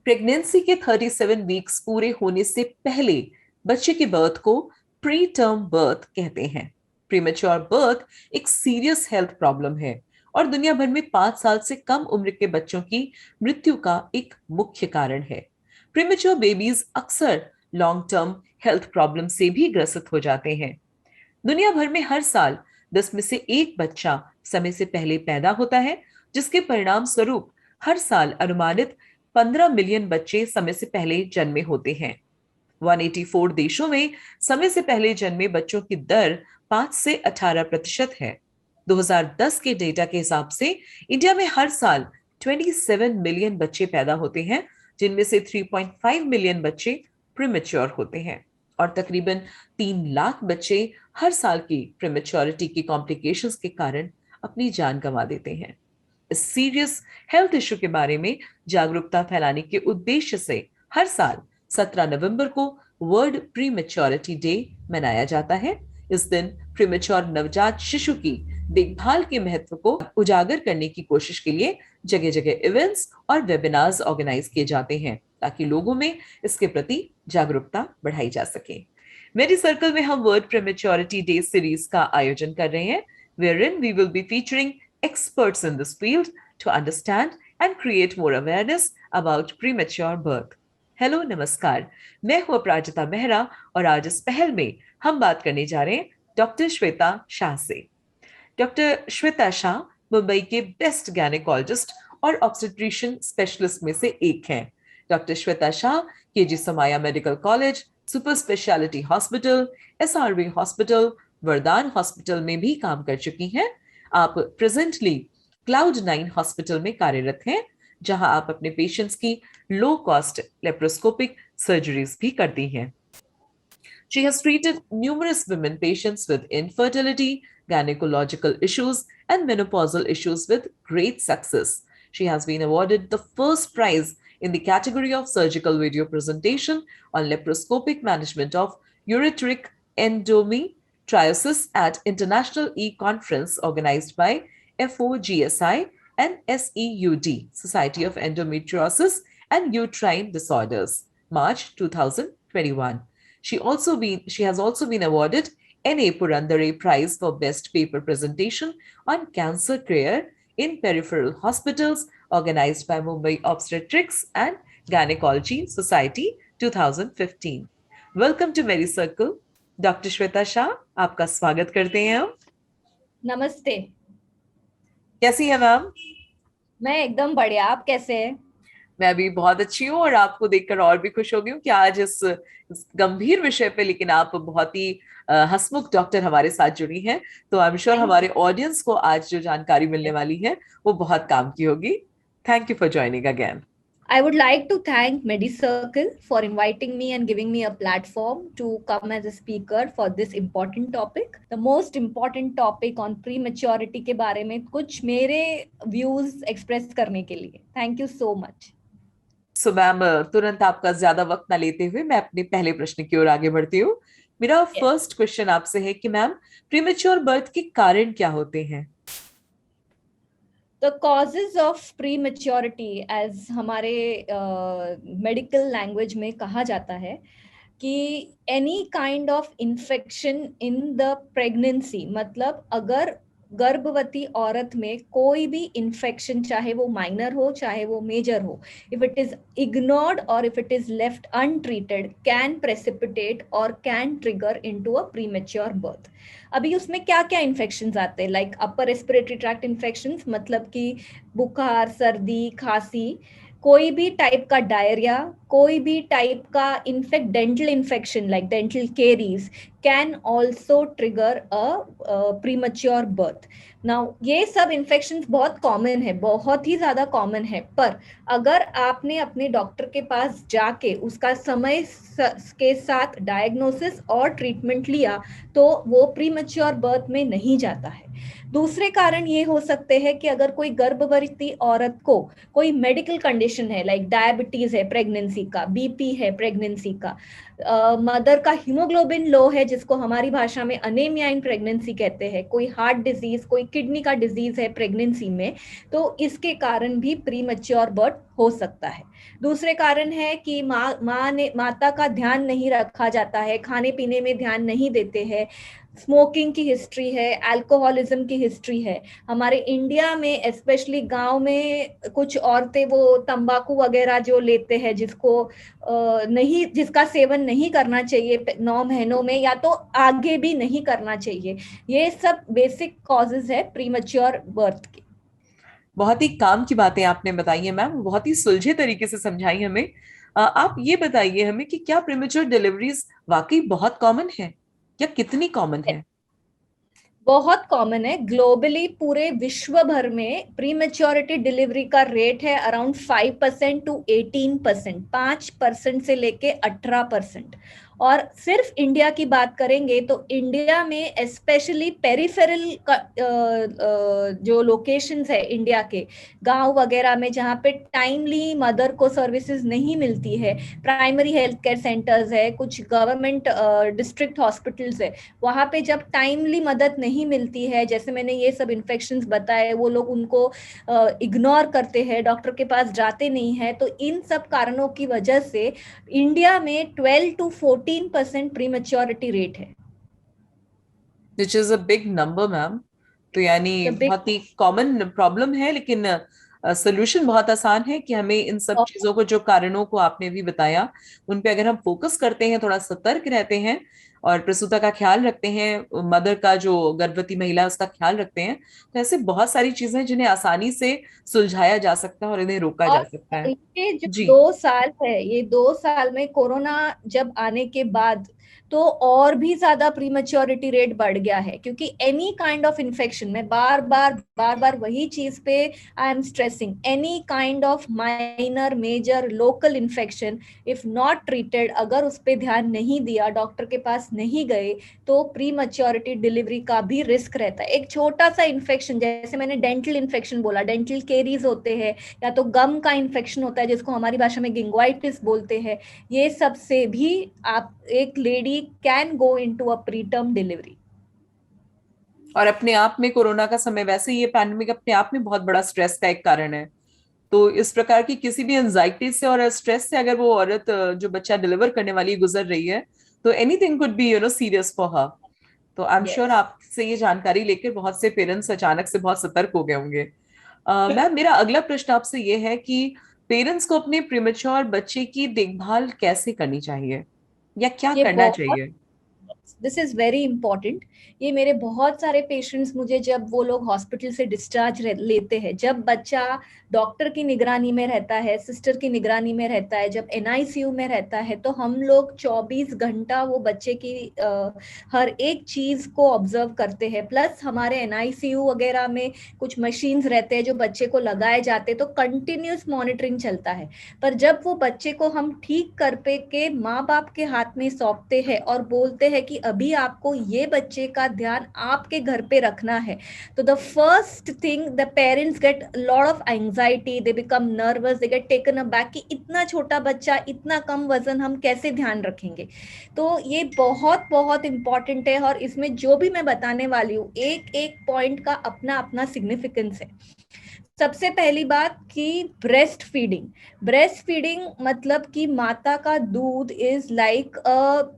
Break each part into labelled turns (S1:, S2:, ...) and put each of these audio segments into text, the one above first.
S1: Pregnancy के 37 weeks पूरे होने से पहले बच्चे की बर्थ को प्री टर्म बर्थ कहते हैं। प्रीमेच्योर बर्थ एक सीरियस हेल्थ प्रॉब्लम है और दुनिया भर में 5 साल से कम उम्र के बच्चों की मृत्यु का एक मुख्य कारण है। प्रीमेच्योर बेबीज अक्सर लॉन्ग टर्म हेल्थ प्रॉब्लम से भी ग्रसित हो जाते हैं। दुनिया भर में हर साल 10 में से एक बच्चा समय से पहले पैदा होता है, जिसके परिणाम स्वरूप हर साल अनुमानित 15 मिलियन बच्चे समय से पहले जन्मे होते हैं। 184 देशों में समय से पहले जन्मे बच्चों की दर 5 से 18% है। 2010 के डेटा के हिसाब से इंडिया में हर साल 27 मिलियन बच्चे पैदा होते हैं, जिनमें से 3.5 मिलियन बच्चे प्रीमेच्योर होते हैं और तकरीबन 3 लाख बच्चे हर साल की प्रीमेच्योरिटी की कॉम्प्लिकेशंस के कारण अपनी जान गंवा देते हैं। इस सीरियस हेल्थ इशू के बारे में जागरूकता फैलाने के उद्देश्य से हर साल 17 नवंबर को वर्ल्ड प्रीमेच्योरिटी डे मनाया जाता है। इस दिन प्रीमेच्योर नवजात शिशु की देखभाल के महत्व को उजागर करने की कोशिश के लिए जगह जगह इवेंट्स और वेबिनार्स ऑर्गेनाइज किए जाते हैं, ताकि लोगों में इसके प्रति जागरूकता बढ़ाई जा सके। मेरी सर्कल में हम वर्ल्ड प्रीमेच्योरिटी डे सीरीज का आयोजन कर रहे हैं, wherein we will be featuring experts in this field to understand and create more awareness about premature birth. Hello नमस्कार, मैं हूं अपराजिता मेहरा और आज इस पहल में हम बात करने जा रहे हैं डॉक्टर श्वेता शाह से। डॉक्टर श्वेता शाह मुंबई के बेस्ट गायनेकोलॉजिस्ट और ऑब्स्टेट्रिशियन स्पेशलिस्ट में से एक हैं। डॉक्टर श्वेता शाह केजी समाया medical college, super speciality hospital, SRV hospital, वरदान हॉस्पिटल में भी काम कर चुकी हैं। आप प्रेजेंटली क्लाउड9 हॉस्पिटल में कार्यरत हैं, जहां आप अपने पेशेंट्स की लो कॉस्ट लेप्रोस्कोपिक सर्जरीज भी करती हैं। She has treated numerous women patients with infertility, gynecological issues, and menopausal issues with great success. She has been awarded the first prize in the category of surgical video presentation on laparoscopic management of ureteric endometriosis at International E-Conference organized by FOGSI and SEUD, Society of Endometriosis and Uterine Disorders, March 2021. She has also been awarded N.A. Purandare Prize for Best Paper Presentation on Cancer Care in Peripheral Hospitals, organized by Mumbai Obstetrics and Gynecology Society 2015. Welcome to Mary Circle. Doctor Shweta Shah, आपका स्वागत करते हैं हम।
S2: नमस्ते।
S1: कैसी है ma'am?
S2: मैं एकदम बढ़िया, आप कैसे हैं?
S1: मैं भी बहुत अच्छी हूँ और आपको देखकर और भी खुश हो गई हूँ कि आज इस गंभीर विषय पे लेकिन आप बहुत ही हंसमुख डॉक्टर हमारे साथ जुड़ी हैं, तो आई एम श्योर हमारे ऑडियंस को आज जो जानकारी मिलने वाली है वो बहुत काम की होगी। Thank you for joining again.
S2: I would like to thank MediCircle for inviting me and giving me a platform to come as a speaker for this important topic. The most important topic on prematurity के बारे में कुछ मेरे views express करने के लिए। Thank you so much.
S1: So ma'am, तुरंत आपका ज्यादा वक्त ना लेते हुए मैं अपने पहले प्रश्न की ओर आगे बढ़ती हूँ। मेरा फर्स्ट क्वेश्चन आपसे है कि मैम, प्रीमेच्योर बर्थ के कारण क्या होते हैं?
S2: The causes of prematurity, as हमारे medical language में कहा जाता है कि any kind of infection in the pregnancy, मतलब अगर गर्भवती औरत में कोई भी इन्फेक्शन, चाहे वो माइनर हो चाहे वो मेजर हो, if it is ignored or if it is left untreated, can precipitate or can trigger into a premature birth. अभी उसमें क्या क्या इन्फेक्शंस आते हैं, like upper respiratory tract infections, मतलब कि बुखार, सर्दी, खांसी, कोई भी टाइप का डायरिया, कोई भी टाइप का in fact dental infection like dental caries can also trigger a premature birth. Now ये सब इन्फेक्शंस बहुत कॉमन है, बहुत ही ज्यादा कॉमन है, पर अगर आपने अपने डॉक्टर के पास जाके उसका समय के साथ डायग्नोसिस और ट्रीटमेंट लिया तो वो प्रीमच्योर बर्थ में नहीं जाता है। दूसरे कारण ये हो सकते हैं कि अगर कोई गर्भवती औरत को कोई मेडिकल कंडीशन है, लाइक डायबिटीज है प्रेगनेंसी का, बीपी है प्रेगनेंसी का, मदर का हीमोग्लोबिन लो है जिसको हमारी भाषा में अनेमिया इन प्रेगनेंसी कहते हैं, कोई हार्ट डिजीज, कोई किडनी का डिजीज है प्रेगनेंसी में, तो इसके कारण भी प्री मैच्योर बर्थ हो सकता है। दूसरे कारण है कि माता का ध्यान नहीं रखा जाता है, खाने पीने में ध्यान नहीं देते हैं, स्मोकिंग की हिस्ट्री है, अल्कोहलिज्म की हिस्ट्री है। हमारे इंडिया में स्पेशली गांव में कुछ औरतें वो तंबाकू वगैरह जो लेते हैं, जिसका सेवन नहीं करना चाहिए 9 महीनों में, या तो आगे भी नहीं करना चाहिए। ये सब बेसिक कॉजेज है प्रीमैच्योर बर्थ के।
S1: बहुत ही काम की बातें आपने बताई है मैम, बहुत ही सुलझे तरीके से समझाई हमें। आप ये बताइए हमें कि क्या प्रीमेच्योर डिलीवरीज वाकई बहुत कॉमन है, या कितनी कॉमन है?
S2: बहुत कॉमन है ग्लोबली, पूरे विश्व भर में प्री मेच्योरिटी डिलीवरी का रेट है अराउंड 5% टू 18%, 5% से लेके 18%। और सिर्फ इंडिया की बात करेंगे तो इंडिया में स्पेशली पेरिफेरल जो लोकेशंस है इंडिया के, गांव वगैरह में जहाँ पे टाइमली मदर को सर्विसेज नहीं मिलती है, प्राइमरी हेल्थ केयर सेंटर्स है, कुछ गवर्नमेंट डिस्ट्रिक्ट हॉस्पिटल्स है, वहां पे जब टाइमली मदद नहीं मिलती है, जैसे मैंने ये सब इन्फेक्शंस बताए, वो लोग उनको इग्नोर करते हैं, डॉक्टर के पास जाते नहीं है, तो इन सब कारणों की वजह से इंडिया में 12 to 14% प्रीमेच्योरिटी रेट है।
S1: Which is a big number ma'am. तो यानी बहुत ही कॉमन प्रॉब्लम है, लेकिन सोल्यूशन बहुत आसान है कि हमें इन सब चीजों को, जो कारणों को आपने भी बताया, उन पे अगर हम फोकस करते हैं, थोड़ा सतर्क रहते हैं और प्रसूता का ख्याल रखते हैं, मदर का जो गर्भवती महिला है उसका ख्याल रखते हैं, तो ऐसे बहुत सारी चीजें जिन्हें आसानी से सुलझाया जा सकता है और इन्हें रोका जा
S2: और
S1: सकता है।
S2: ये जो
S1: जी।
S2: 2 साल है, ये 2 साल में कोरोना जब आने के बाद तो और भी ज्यादा प्रीमेच्योरिटी रेट बढ़ गया है, क्योंकि एनी काइंड ऑफ इन्फेक्शन, मैं बार बार वही चीज पे I am stressing, any kind of minor major local infection if not treated, अगर उस पर ध्यान नहीं दिया, डॉक्टर के पास नहीं गए, तो प्री मैच्योरिटी डिलीवरी का भी रिस्क रहता है। एक छोटा सा इन्फेक्शन, जैसे मैंने डेंटल इन्फेक्शन बोला, डेंटल केरीज होते हैं, या तो गम का इन्फेक्शन होता है जिसको हमारी भाषा में गिंगवाइटिस बोलते हैं, ये सब से भी आप, एक lady can go into a pre term delivery.
S1: और अपने आप में कोरोना का समय, वैसे ये पैंडेमिक अपने आप में बहुत बड़ा स्ट्रेस का एक कारण है। तो इस प्रकार की किसी भी एंजाइटी से और स्ट्रेस से अगर वो औरत जो बच्चा डिलीवर करने वाली गुजर रही है, तो anything could be serious for her. तो आई एम श्योर
S2: यस।
S1: आपसे ये जानकारी लेकर बहुत से पेरेंट्स अचानक से बहुत सतर्क हो गए होंगे। मैम, मेरा अगला प्रश्न आपसे ये है कि पेरेंट्स को अपने प्रीमेच्योर बच्चे की देखभाल कैसे करनी चाहिए, या क्या
S2: ये
S1: करना
S2: बहुत,
S1: चाहिए?
S2: This is very important. ये मेरे बहुत सारे पेशेंट्स, मुझे जब वो लोग हॉस्पिटल से डिस्चार्ज लेते हैं, जब बच्चा डॉक्टर की निगरानी में रहता है, सिस्टर की निगरानी में रहता है, जब एनआईसीयू में रहता है, तो हम लोग 24 घंटा वो बच्चे की हर एक चीज को ऑब्जर्व करते हैं। प्लस हमारे एनआईसीयू वगैरह में कुछ मशीन्स रहते हैं जो बच्चे को लगाए जाते हैं, तो कंटिन्यूस मॉनिटरिंग चलता है। पर जब वो बच्चे को हम ठीक कर पे के माँ बाप के हाथ में सौंपते हैं और बोलते हैं कि अभी आपको ये बच्चे का ध्यान आपके घर पे रखना है, तो the first thing the parents get lot of anxiety, they become nervous, they get taken aback कि इतना छोटा बच्चा, इतना कम वजन, हम कैसे ध्यान रखेंगे। तो ये बहुत बहुत इंपॉर्टेंट है, और इसमें जो भी मैं बताने वाली हूँ, एक एक पॉइंट का अपना अपना सिग्निफिकेंस है। सबसे पहली बात कि ब्रेस्ट फीडिंग, ब्रेस्ट फीडिंग मतलब कि माता का दूध इज लाइक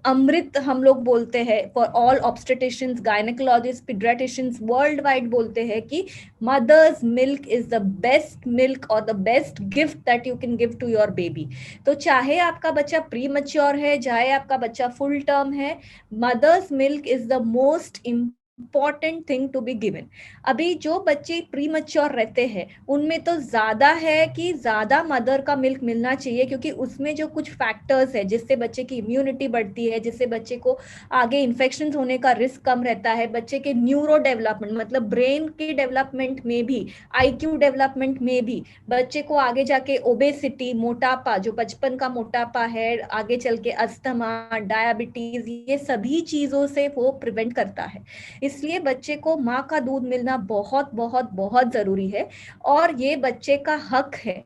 S2: अमृत, हम लोग बोलते हैं, for all obstetricians, gynaecologists, paediatricians world wide बोलते हैं कि mother's milk is the best milk और the best gift that you can give to your baby. तो चाहे आपका बच्चा प्री मैच्योर है, चाहे आपका बच्चा फुल टर्म है, mother's milk is the most important thing to be given. अभी जो बच्चे प्री मैच्योर रहते हैं उनमें तो ज्यादा है कि ज्यादा मदर का मिल्क मिलना चाहिए, क्योंकि उसमें जो कुछ फैक्टर्स है जिससे बच्चे की इम्यूनिटी बढ़ती है, जिससे बच्चे को आगे इन्फेक्शन होने का रिस्क कम रहता है, बच्चे के न्यूरो डेवलपमेंट मतलब ब्रेन के डेवलपमेंट में भी, आईक्यू डेवलपमेंट में भी, बच्चे को आगे जाके ओबेसिटी, मोटापा, जो बचपन का मोटापा है, आगे चल के अस्थमा, डायबिटीज, ये सभी चीजों से वो प्रिवेंट करता है। इसलिए बच्चे को माँ का दूध मिलना बहुत बहुत बहुत जरूरी है और ये बच्चे का हक है,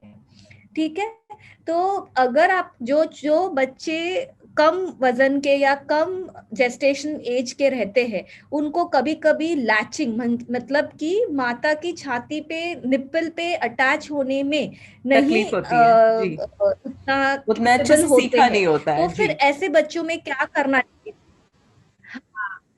S2: ठीक है। तो अगर आप जो जो बच्चे कम वजन के या कम जेस्टेशन एज के रहते हैं, उनको कभी कभी लैचिंग मतलब कि माता की छाती पे निप्पल पे अटैच होने में नहीं
S1: तकलीफ होती है जी,
S2: उतना
S1: उतना अच्छे
S2: केपेबल
S1: से
S2: होते
S1: सीखा
S2: हैं,
S1: नहीं होता
S2: तो
S1: है
S2: फिर
S1: जी।
S2: ऐसे बच्चों में क्या करना चाहिए?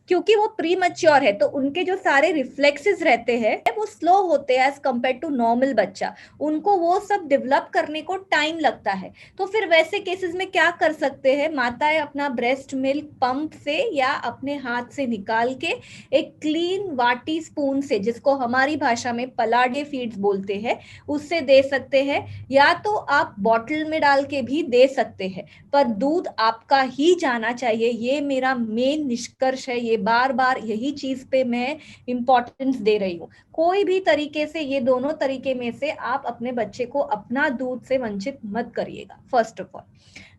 S2: क्योंकि वो प्री मैच्योर है तो उनके जो सारे रिफ्लेक्सेस रहते हैं वो स्लो होते हैं एज कम्पेयर टू नॉर्मल बच्चा, उनको वो सब डेवलप करने को टाइम लगता है। तो फिर वैसे केसेस में क्या कर सकते हैं, माताएं अपना ब्रेस्ट मिल्क पंप से या अपने हाथ से निकाल के एक क्लीन वाटी स्पून से, जिसको हमारी भाषा में पलाडे फीड्स बोलते हैं, उससे दे सकते हैं, या तो आप बॉटल में डाल के भी दे सकते हैं, पर दूध आपका ही जाना चाहिए। ये मेरा मेन निष्कर्ष है, ये बार बार यही चीज पे मैं इंपॉर्टेंस दे रही हूँ। कोई भी तरीके से, ये दोनों तरीके में से आप अपने बच्चे को अपना दूध से वंचित मत करिएगा, फर्स्ट ऑफ ऑल।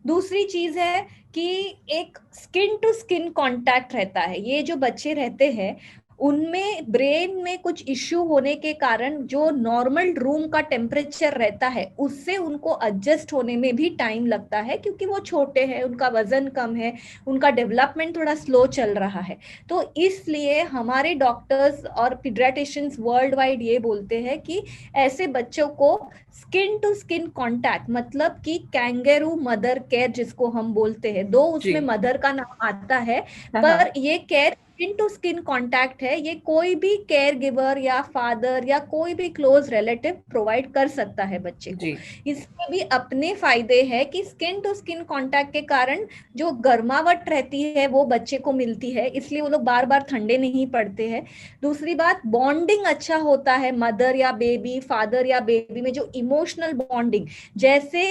S2: दूसरी चीज है कि एक स्किन टू स्किन कांटेक्ट रहता है। ये जो बच्चे रहते हैं उनमें ब्रेन में कुछ इश्यू होने के कारण जो नॉर्मल रूम का टेम्परेचर रहता है उससे उनको एडजस्ट होने में भी टाइम लगता है, क्योंकि वो छोटे हैं, उनका वजन कम है, उनका डेवलपमेंट थोड़ा स्लो चल रहा है। तो इसलिए हमारे डॉक्टर्स और पीडियाट्रिशियंस वर्ल्ड वाइड ये बोलते हैं कि ऐसे बच्चों को स्किन टू स्किन कांटेक्ट, मतलब कि कैंगेरू मदर केयर जिसको हम बोलते हैं, दो
S1: जी
S2: उसमें मदर का नाम आता है,
S1: हाँ
S2: पर
S1: हाँ
S2: ये care skin to skin contact है। ये कोई भी केयर गिवर या फादर या कोई भी क्लोज रिलेटिव प्रोवाइड कर सकता है बच्चे को।
S1: जी
S2: इसमें भी अपने फायदे हैं कि स्किन टू स्किन कांटेक्ट के कारण जो गर्मावट रहती है वो बच्चे को मिलती है, इसलिए वो लोग बार बार ठंडे नहीं पड़ते हैं। दूसरी बात, बॉन्डिंग अच्छा होता है मदर या बेबी, फादर या बेबी में जो इमोशनल बॉन्डिंग, जैसे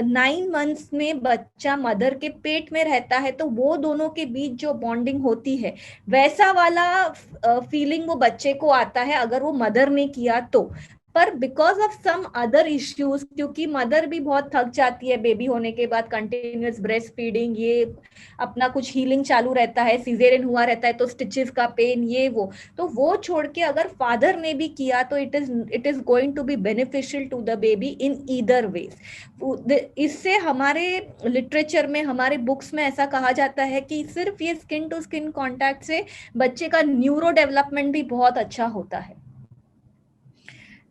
S2: 9 मंथ्स में बच्चा मदर के पेट में रहता है तो वो दोनों के बीच जो बॉन्डिंग होती है, वैसा वाला फीलिंग वो बच्चे को आता है अगर वो मदर ने किया तो। पर because of some other issues, क्योंकि मदर भी बहुत थक जाती है बेबी होने के बाद, कंटिन्यूअस ब्रेस्ट फीडिंग, ये अपना कुछ हीलिंग चालू रहता है, सीजेरियन हुआ रहता है तो स्टिचेस का पेन, ये तो वो छोड़ के अगर फादर ने भी किया तो it is going to be beneficial to the baby in either ways. इससे हमारे लिटरेचर में, हमारे बुक्स में ऐसा कहा जाता है कि सिर्फ ये स्किन टू स्किन कांटेक्ट से बच्चे का न्यूरो डेवलपमेंट भी बहुत अच्छा होता है।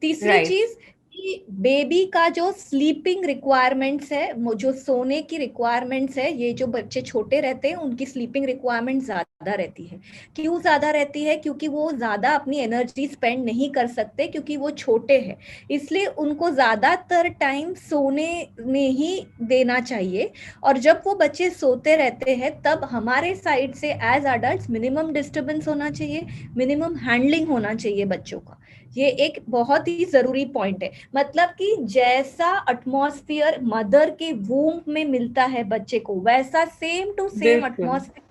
S2: तीसरी
S1: राइट
S2: चीज कि बेबी का जो स्लीपिंग रिक्वायरमेंट्स है, जो सोने की रिक्वायरमेंट्स है, ये जो बच्चे छोटे रहते हैं उनकी स्लीपिंग रिक्वायरमेंट ज्यादा रहती है। क्यों ज्यादा रहती है? क्योंकि वो ज्यादा अपनी एनर्जी स्पेंड नहीं कर सकते, क्योंकि वो छोटे हैं, इसलिए उनको ज्यादातर टाइम सोने में ही देना चाहिए। और जब वो बच्चे सोते रहते हैं तब हमारे साइड से एज अडल्ट मिनिमम डिस्टर्बेंस होना चाहिए, मिनिमम हैंडलिंग होना चाहिए बच्चों का। ये एक बहुत ही जरूरी पॉइंट है। मतलब कि जैसा एटमॉस्फेयर मदर के वूम्ब में मिलता है बच्चे को, वैसा सेम टू सेम
S1: बिल्कुल
S2: एटमॉस्फेयर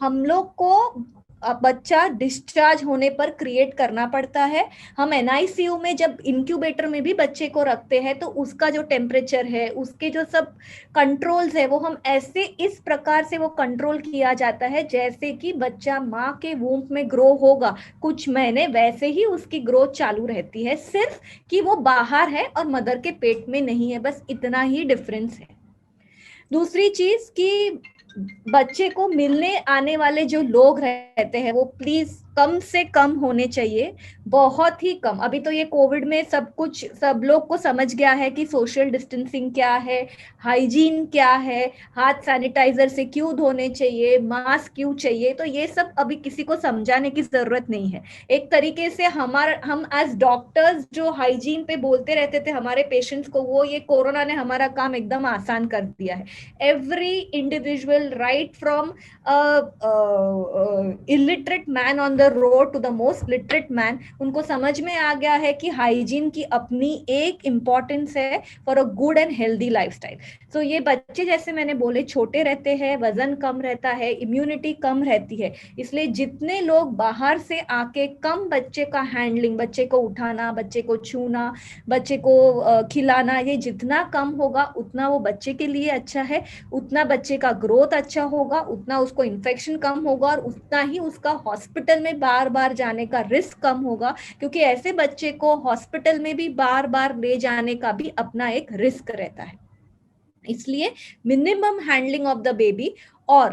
S2: हम लोग को बच्चा डिस्चार्ज होने पर क्रिएट करना पड़ता है। हम एनआईसीयू में जब इंक्यूबेटर में भी बच्चे को रखते हैं तो उसका जो टेम्परेचर है, उसके जो सब कंट्रोल्स है, वो हम ऐसे इस प्रकार से वो कंट्रोल किया जाता है जैसे कि बच्चा माँ के वूम्ब में ग्रो होगा कुछ महीने, वैसे ही उसकी ग्रोथ चालू रहती है, सिर्फ कि वो बाहर है और मदर के पेट में नहीं है, बस इतना ही डिफरेंस है। दूसरी चीज कि बच्चे को मिलने आने वाले जो लोग रहते हैं वो प्लीज कम से कम होने चाहिए, बहुत ही कम। अभी तो ये कोविड में सब लोग को समझ गया है कि सोशल डिस्टेंसिंग क्या है, हाइजीन क्या है, हाथ सैनिटाइजर से क्यों धोने चाहिए, मास्क क्यों चाहिए, तो ये सब अभी किसी को समझाने की जरूरत नहीं है। एक तरीके से हम एज डॉक्टर्स जो हाइजीन पे बोलते रहते थे हमारे पेशेंट्स को, वो ये कोरोना ने हमारा काम एकदम आसान कर दिया है। Every individual, right from illiterate man on the road to the most literate man, उनको समझ में आ गया है कि हाइजीन की अपनी एक इंपॉर्टेंस है for a good and healthy lifestyle. तो ये बच्चे जैसे मैंने बोले छोटे रहते हैं, वजन कम रहता है, इम्यूनिटी कम रहती है, इसलिए जितने लोग बाहर से आके कम बच्चे का हैंडलिंग, बच्चे को उठाना, बच्चे को छूना, बच्चे को खिलाना, ये जितना कम होगा उतना वो बच्चे के लिए अच्छा है, उतना बच्चे का ग्रोथ अच्छा होगा, उतना उसको इन्फेक्शन कम होगा और उतना ही उसका हॉस्पिटल में में बार बार जाने का रिस्क कम होगा, क्योंकि ऐसे बच्चे को हॉस्पिटल में भी बार बार ले जाने का भी अपना एक रिस्क रहता है। इसलिए minimum handling of the baby. और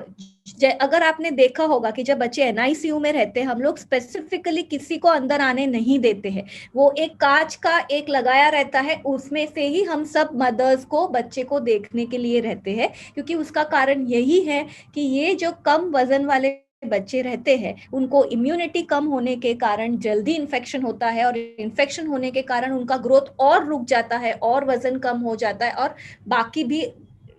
S2: अगर आपने देखा होगा कि जब बच्चे एनआईसीयू में रहते हैं, हम लोग स्पेसिफिकली किसी को अंदर आने नहीं देते हैं। वो एक कांच का एक लगाया रहता है, उसमें से ही हम सब मदर्स को बच्चे को देखने के लिए रहते हैं, क्योंकि उसका कारण यही है कि ये जो कम वजन वाले बच्चे रहते हैं उनको इम्यूनिटी कम होने के कारण जल्दी इन्फेक्शन होता है, और इन्फेक्शन होने के कारण उनका ग्रोथ और रुक जाता है और वजन कम हो जाता है और बाकी भी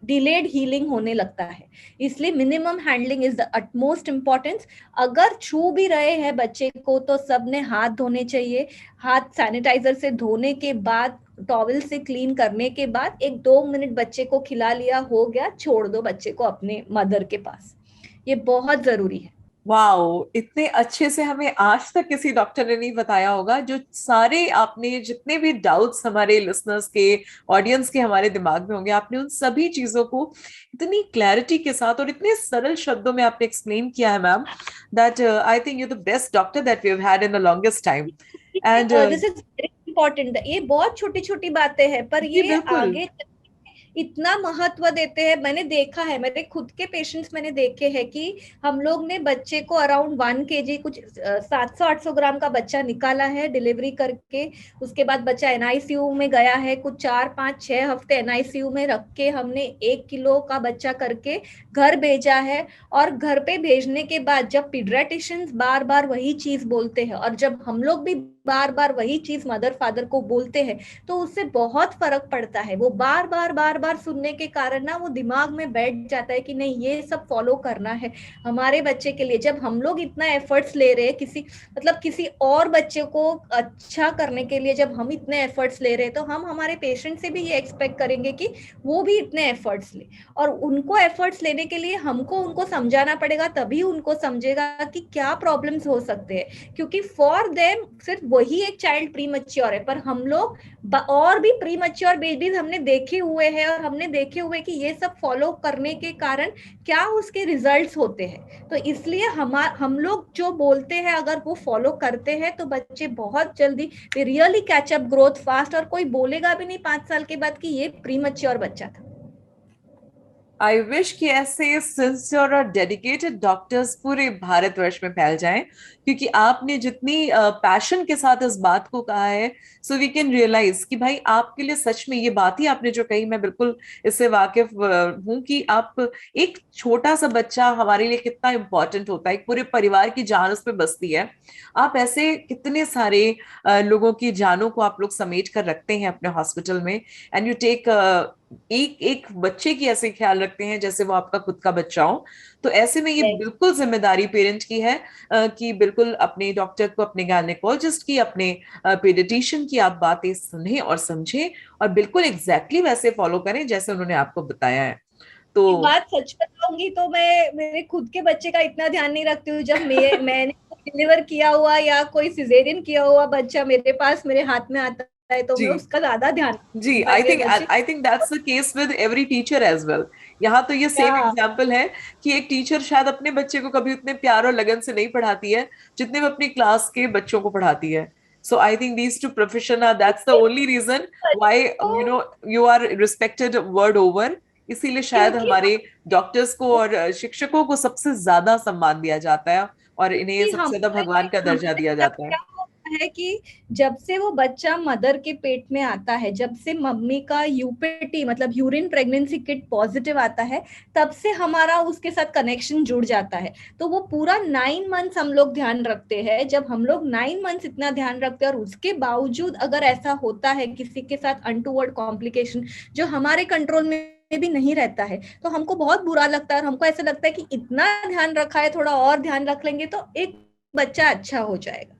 S2: डिलेड हीलिंग होने लगता है। इसलिए minimum handling is the utmost importance. अगर छू भी रहे हैं बच्चे को तो सबने हाथ धोने चाहिए। हाथ सैनिटाइजर से धोने के बाद, टॉवल से क्लीन करने के बाद 1-2 मिनट बच्चे को खिला लिया, हो गया, छोड़ दो बच्चे को अपने मदर के पास। ये बहुत जरूरी है।
S1: वाओ, इतने अच्छे से हमें आज तक किसी डॉक्टर ने नहीं बताया होगा। जो सारे आपने जितने भी डाउट्स हमारे लिसनर्स के, ऑडियंस के हमारे दिमाग में होंगे, आपने उन सभी चीजों को इतनी क्लैरिटी के साथ और इतने सरल शब्दों में आपने एक्सप्लेन किया है ma'am, that I think you the best doctor that we have had in the longest time. And
S2: this is very important. ये बहुत छोटी छोटी बातें हैं, पर
S1: जी
S2: ये
S1: बिल्कुल।
S2: आगे इतना महत्व देते हैं। मैंने देखा है, मेरे खुद के पेशेंट्स मैंने देखे हैं कि हम लोग ने बच्चे को अराउंड 1 kg, कुछ 700-800 ग्राम का बच्चा निकाला है डिलीवरी करके। उसके बाद बच्चा एनआईसीयू में गया है, कुछ 4-5-6 हफ्ते एनआईसीयू में रख के हमने 1 किलो का बच्चा करके घर भेजा है। और घर पे भेजने के बाद जब पीडियाट्रिशियंस बार बार वही चीज बोलते हैं, और जब हम लोग भी बार बार वही चीज मदर फादर को बोलते हैं, तो उससे बहुत फर्क पड़ता है। वो बार बार सुनने के कारण ना वो दिमाग में बैठ जाता है कि नहीं, ये सब फॉलो करना है हमारे बच्चे के लिए। जब हम लोग इतना एफर्ट्स ले रहे हैं किसी और बच्चे को अच्छा करने के लिए, जब हम इतने एफर्ट्स ले रहे हैं, तो हम हमारे पेशेंट से भी ये एक्सपेक्ट करेंगे कि वो भी इतने एफर्ट्स ले। और उनको एफर्ट्स लेने के लिए हमको उनको समझाना पड़ेगा, तभी उनको समझेगा कि क्या प्रॉब्लम्स हो सकते हैं। क्योंकि फॉर देम सिर्फ वही एक चाइल्ड प्री मैच्योर है, पर हम लोग और भी प्री मैच्योर बेबीज हमने देखे हुए हैं, और हमने देखे हुए कि ये सब फॉलो करने के कारण क्या उसके रिजल्ट्स होते हैं। तो इसलिए हम लोग जो बोलते हैं अगर वो फॉलो करते हैं तो बच्चे बहुत जल्दी रियली कैचअप ग्रोथ फास्ट, और कोई बोलेगा भी नहीं 5 साल के बाद कि ये प्री मैच्योर बच्चा था।
S1: आई विश कि ऐसे सिंसियर और डेडिकेटेड डॉक्टर्स पूरे भारतवर्ष में फैल जाएं, क्योंकि आपने जितनी पैशन के साथ इस बात को कहा है, सो वी कैन रियलाइज कि भाई आपके लिए सच में ये बात ही आपने जो कही, मैं बिल्कुल इससे वाकिफ हूं कि आप, एक छोटा सा बच्चा हमारे लिए कितना इंपॉर्टेंट होता है, एक पूरे परिवार की जान उस पर बसती है। आप ऐसे कितने सारे लोगों की जानों को आप लोग समेट कर रखते हैं अपने हॉस्पिटल में, एंड यू टेक एक एक बच्चे की ऐसे ख्याल रखते हैं जैसे वो आपका खुद का बच्चा हो। तो ऐसे में ये बिल्कुल जिम्मेदारी पेरेंट की है कि बिल्कुल अपने डॉक्टर को, अपने गायनेकोलॉजिस्ट की, अपने पीडियाट्रिशियन की आप बातें सुने और समझें, और बिल्कुल एग्जैक्टली वैसे फॉलो करें जैसे उन्होंने आपको बताया है। तो
S2: एक बात सच बताऊंगी तो मैं मेरे खुद के बच्चे का इतना ध्यान नहीं रखती हूँ। जब मैंने डिलीवर किया हुआ या कोई सिजेरियन किया हुआ बच्चा मेरे पास, मेरे हाथ में आता है, तो
S1: जी
S2: मैं उसका ज्यादा ध्यान रखती
S1: जी,
S2: हूँ। भाई मेरे बच्चे
S1: I think that's the case with every teacher as well. यहाँ तो ये सेम
S2: क्या।
S1: एग्जाम्पल है कि एक टीचर शायद अपने बच्चे को कभी उतने प्यार और लगन से नहीं पढ़ाती है जितने वो अपनी क्लास के बच्चों को पढ़ाती है। So I think these two profession are, that's the only reason why you know you are respected world over. इसीलिए शायद
S2: क्योंकि
S1: हमारे डॉक्टर्स को और शिक्षकों को सबसे ज्यादा सम्मान दिया जाता है, और इन्हें सबसे ज्यादा भगवान का दर्जा
S2: हमारे
S1: दिया
S2: साथ
S1: जाता है।
S2: क्या होता है कि जब से वो बच्चा मदर के पेट में आता है, जब से मम्मी का यूपीटी मतलब यूरिन प्रेगनेंसी किट पॉजिटिव आता है, तब से हमारा उसके साथ कनेक्शन जुड़ जाता है। तो वो पूरा 9 मंथ्स हम लोग ध्यान रखते हैं। जब हम लोग 9 मंथ्स इतना ध्यान रखते हैं और उसके बावजूद अगर ऐसा होता है किसी के साथ अनटूवर्ड कॉम्प्लिकेशन जो हमारे कंट्रोल में भी नहीं रहता है, तो हमको बहुत बुरा लगता है, और हमको ऐसा लगता है कि इतना ध्यान रखा है, थोड़ा और ध्यान रख लेंगे तो एक बच्चा अच्छा हो जाएगा।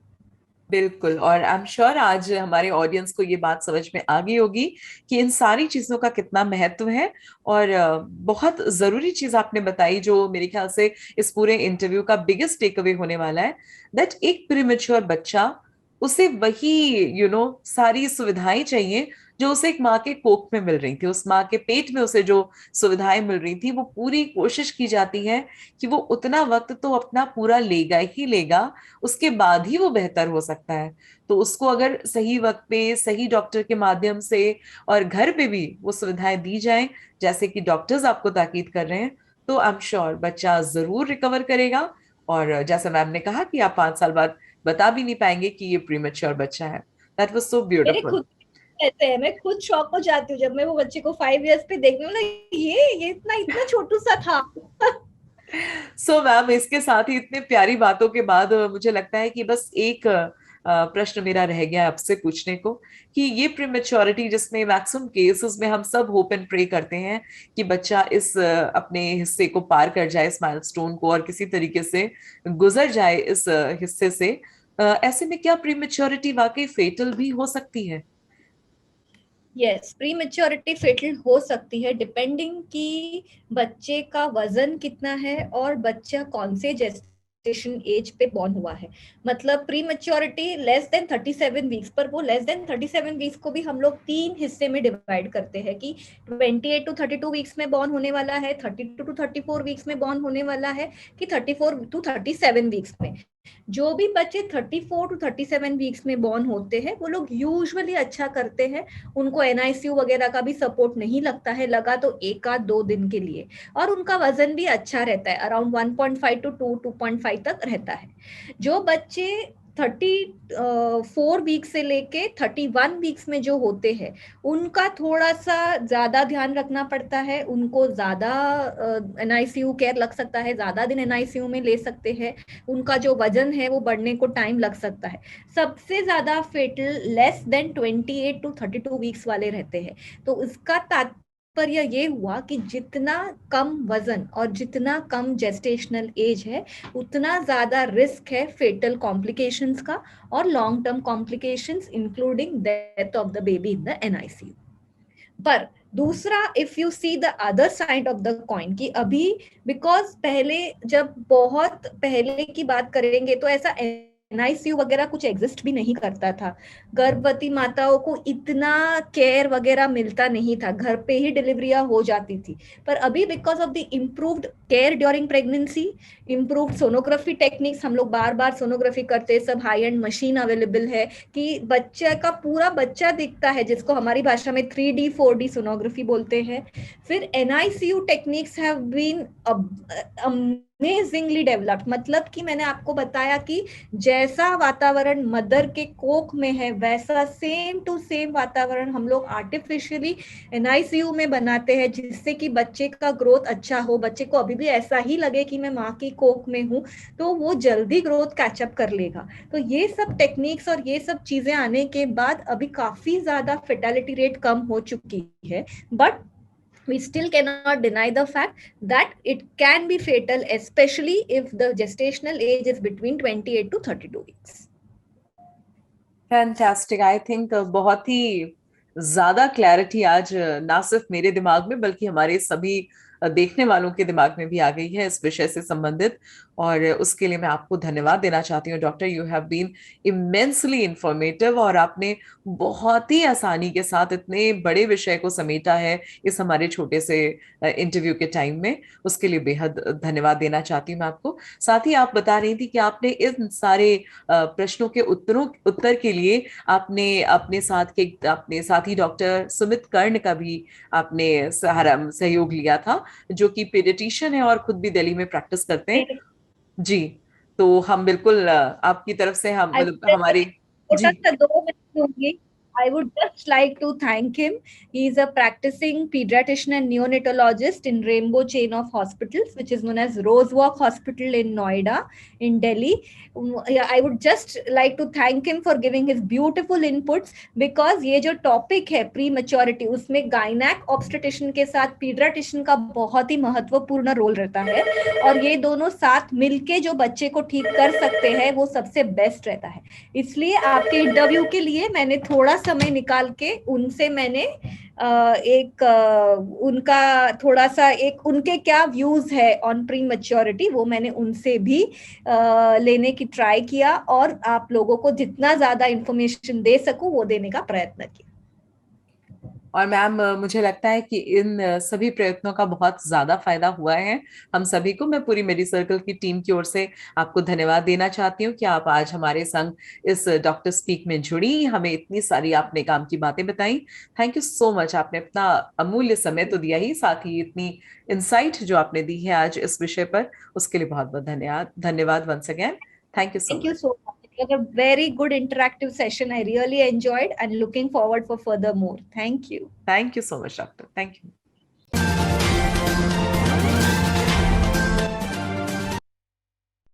S1: बिल्कुल, और आई एम श्योर आज हमारे ऑडियंस को ये बात समझ में आ गई होगी कि इन सारी चीजों का कितना महत्व है। और बहुत जरूरी चीज आपने बताई जो मेरे ख्याल से इस पूरे इंटरव्यू का बिगेस्ट टेक अवे होने वाला है, दैट एक प्रीमेच्योर बच्चा, उसे वही सारी सुविधाएं चाहिए जो उसे एक माँ के कोख में मिल रही थी, उस माँ के पेट में उसे जो सुविधाएं मिल रही थी, वो पूरी कोशिश की जाती है कि वो उतना वक्त तो अपना पूरा लेगा ही लेगा, उसके बाद ही वो बेहतर हो सकता है। तो उसको अगर सही वक्त पे सही डॉक्टर के माध्यम से और घर पे भी वो सुविधाएं दी जाएं, जैसे कि डॉक्टर्स आपको ताकीद कर रहे हैं, तो आई एम श्योर बच्चा जरूर रिकवर करेगा। और जैसे मैम ने कहा कि आप 5 साल बाद बता भी नहीं पाएंगे कि ये प्रीमेच्योर बच्चा है। दैट वाज सो
S2: मेरे
S1: ब्यूटीफुल।
S2: खुद कहते हैं, मैं खुद शॉक हो जाती हूँ जब मैं वो बच्चे को 5 इयर्स पे देखती हूँ ना, ये इतना इतना छोटू सा था।
S1: सो मैम, इसके साथ ही इतने प्यारी बातों के बाद मुझे लगता है कि बस एक प्रश्न मेरा रह गया है आपसे पूछने को, कि ये प्रीमेच्योरिटी जिसमें मैक्सिमम केसेस में हम सब होप एंड प्रे करते हैं कि बच्चा इस अपने हिस्से को पार कर जाए, इस माइलस्टोन को, और किसी तरीके से गुजर जाए इस हिस्से से, ऐसे में क्या प्रीमेच्योरिटी वाकई फेटल भी हो सकती है?
S2: यस, प्री मेच्योरिटी फेटल हो सकती है, डिपेंडिंग कि बच्चे का वजन कितना है और बच्चा कौन से जेस्टेशन एज पे बॉर्न हुआ है। मतलब pre maturity less than 37 weeks, पर वो लेस देन 37 वीक्स को भी हम लोग 3 हिस्से में डिवाइड करते हैं कि 28 to 32 वीक्स में बॉर्न होने वाला है, 32 to 34 वीक्स में बॉर्न होने वाला है, कि 34 to 37 वीक्स में। जो भी बच्चे 34 to 37 वीक्स में बॉर्न होते हैं वो लोग यूजुअली अच्छा करते हैं, उनको एनआईसीयू वगैरह का भी सपोर्ट नहीं लगता है, लगा तो 1 आध 2 दिन के लिए, और उनका वजन भी अच्छा रहता है, अराउंड 1.5 to 2.5 तक रहता है। जो बच्चे 34 वीक से लेके 31 वीक्स में जो होते हैं, उनका थोड़ा सा ज्यादा ध्यान रखना पड़ता है, उनको ज्यादा एनआईसीयू केयर लग सकता है, ज्यादा दिन एनआईसीयू में ले सकते हैं, उनका जो वजन है वो बढ़ने को टाइम लग सकता है। सबसे ज्यादा fetal less than 28 to 32 weeks वाले रहते हैं। तो इसका तात्पर्य ये हुआ कि जितना कम वजन और जितना कम जेस्टेशनल एज है, उतना ज्यादा रिस्क है फेटल कॉम्प्लिकेशंस का और long term complications including death of the baby in the NICU. पर दूसरा, if you see the other side of the coin, कि अभी बिकॉज पहले, जब बहुत पहले की बात करेंगे तो ऐसा एनआईसीयू वगैरह कुछ एग्जिस्ट भी नहीं करता था, गर्भवती माताओं को इतना केयर वगैरह मिलता नहीं था, घर पे ही डिलीवरियां हो जाती थी। पर अभी because of the improved care during pregnancy, improved sonography techniques, हम लोग बार बार सोनोग्राफी करते हैं, सब हाई एंड मशीन अवेलेबल है कि बच्चे का पूरा बच्चा दिखता है, जिसको हमारी भाषा में 3D 4D सोनोग्राफी बोलते हैं। फिर NICU techniques have been amazingly developed, मतलब कि मैंने आपको बताया कि जैसा वातावरण मदर के कोख में है, वैसा सेम टू सेम वातावरण हम लोग आर्टिफिशियली एनआईसीयू में बनाते हैं, जिससे कि बच्चे का ग्रोथ अच्छा हो, बच्चे को अभी भी ऐसा ही लगे कि मैं माँ की कोख में हूँ, तो वो जल्दी ग्रोथ कैचअप कर लेगा। तो ये सब टेक्निक्स और ये सब चीजें आने के बाद अभी काफी ज्यादा फेटालिटी रेट कम हो चुकी है, but we still cannot deny the fact that it can be fatal, especially if the gestational age is between 28 to 32 weeks.
S1: Fantastic. I think बहुत ही ज्यादा क्लैरिटी आज ना सिर्फ मेरे दिमाग में बल्कि हमारे सभी देखने वालों के दिमाग में भी आ गई है इस विषय से संबंधित। और उसके लिए मैं आपको धन्यवाद देना चाहती हूँ doctor. You have been immensely informative, और आपने बहुत ही आसानी के साथ इतने बड़े विषय को समेटा है इस हमारे छोटे से इंटरव्यू के टाइम में। उसके लिए बेहद धन्यवाद देना चाहती हूँ मैं आपको। साथ ही आप बता रही थी कि आपने इन सारे प्रश्नों के उत्तर के लिए आपने अपने साथी डॉक्टर सुमित कर्ण का भी आपने सहारा सहयोग लिया था, जो कि पीडियाट्रिशियन है और खुद भी दिल्ली में प्रैक्टिस करते हैं। जी। तो हम बिल्कुल आपकी तरफ से हम
S2: I
S1: मतलब हमारे।
S2: छोटा
S1: जी।
S2: सा 2 मिनट दूंगी। I would just like to thank him. He is a practicing pediatrician and neonatologist in Rainbow chain of hospitals, which is known as Rosewalk Hospital in Noida, in Delhi. I would just like to thank him for giving his beautiful inputs, because ये जो topic है pre maturity, उसमें gynaec obstetrician के साथ paediatrician का बहुत ही महत्वपूर्ण role रहता है, और ये दोनों साथ मिलके जो बच्चे को ठीक कर सकते हैं वो सबसे बेस्ट रहता है। इसलिए आपके इंटरव्यू के लिए मैंने थोड़ा समय निकाल के उनसे मैंने उनका थोड़ा सा उनके क्या व्यूज है ऑन प्री मैच्योरिटी, वो मैंने उनसे भी लेने की ट्राई किया, और आप लोगों को जितना ज्यादा इंफॉर्मेशन दे सकूं वो देने का प्रयत्न किया।
S1: और मैम मुझे लगता है कि इन सभी प्रयत्नों का बहुत ज्यादा फायदा हुआ है हम सभी को। मैं पूरी मेडी सर्कल की टीम की ओर से आपको धन्यवाद देना चाहती हूँ कि आप आज हमारे संग इस डॉक्टर स्पीक में जुड़ी, हमें इतनी सारी आपने काम की बातें बताई। Thank you so much. आपने अपना अमूल्य समय तो दिया ही, साथ ही इतनी इंसाइट जो आपने दी है आज इस विषय पर, उसके लिए बहुत बहुत धन्यवाद। धन्यवाद once again. Thank you so
S2: Thank you
S1: much.
S2: so much. It was a very good interactive session. I really enjoyed and looking forward for further more. Thank you.
S1: Thank you so much doctor, thank you.